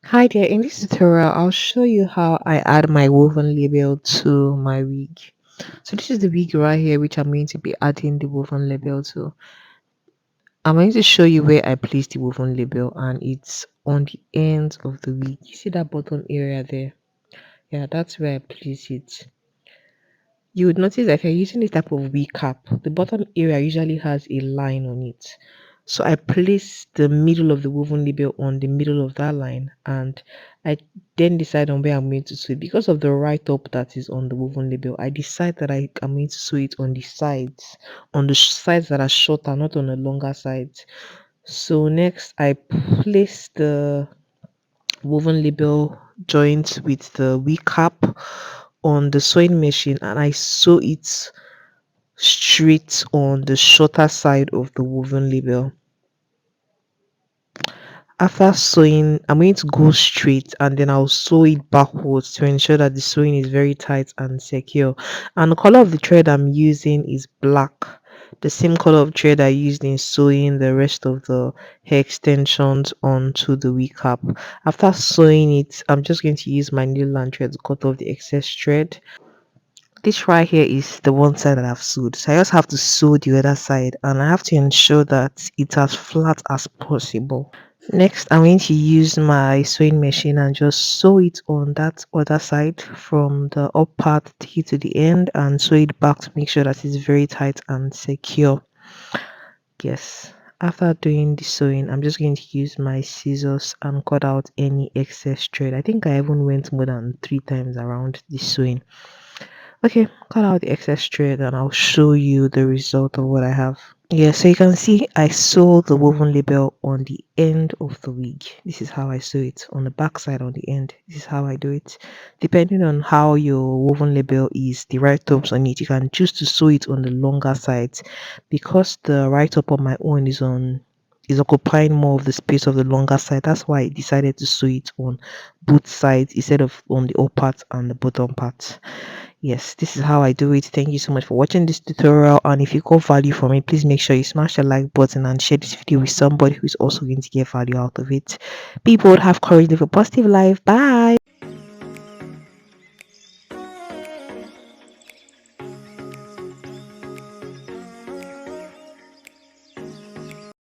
Hi there, in this tutorial I'll show you how I add my woven label to my wig. So this is the wig right here which I'm going to be adding the woven label to. I'm going to show you where I place the woven label and it's on the end of the wig. You see that bottom area there? Yeah, that's where I place it. You would notice that if you're using this type of wig cap, the bottom area usually has a line on it. So I place the middle of the woven label on the middle of that line and I then decide on where I'm going to sew it. Because of the write-up that is on the woven label, I decide that I'm going to sew it on the sides that are shorter, not on the longer sides. So next I place the woven label joint with the wig cap on the sewing machine and I sew it straight on the shorter side of the woven label. After sewing, I'm going to go straight and then I'll sew it backwards to ensure that the sewing is very tight and secure. And the color of the thread I'm using is black, the same color of thread I used in sewing the rest of the hair extensions onto the wig cap. After sewing it, I'm just going to use my needle and thread to cut off the excess thread. This right here is the one side that I've sewed. So I just have to sew the other side and I have to ensure that it's as flat as possible. Next, I'm going to use my sewing machine and just sew it on that other side from the up part take it to the end and sew it back to make sure that it's very tight and secure. Yes. After doing the sewing, I'm just going to use my scissors and cut out any excess thread. I think I even went more than 3 times around the sewing. Okay, cut out the excess thread and I'll show you the result of what I have. Yeah, so you can see I sew the woven label on the end of the wig. This is how I sew it on the back side on the end. This is how I do it. Depending on how your woven label is, the right ups on it, you can choose to sew it on the longer sides. Because the right up on my own is occupying more of the space of the longer side. That's why I decided to sew it on both sides instead of on the up part and the bottom part. Yes, this is how I do it. Thank you so much for watching this tutorial. And if you got value from it, please make sure you smash the like button and share this video with somebody who is also going to get value out of it. People have courage, live a positive life. Bye.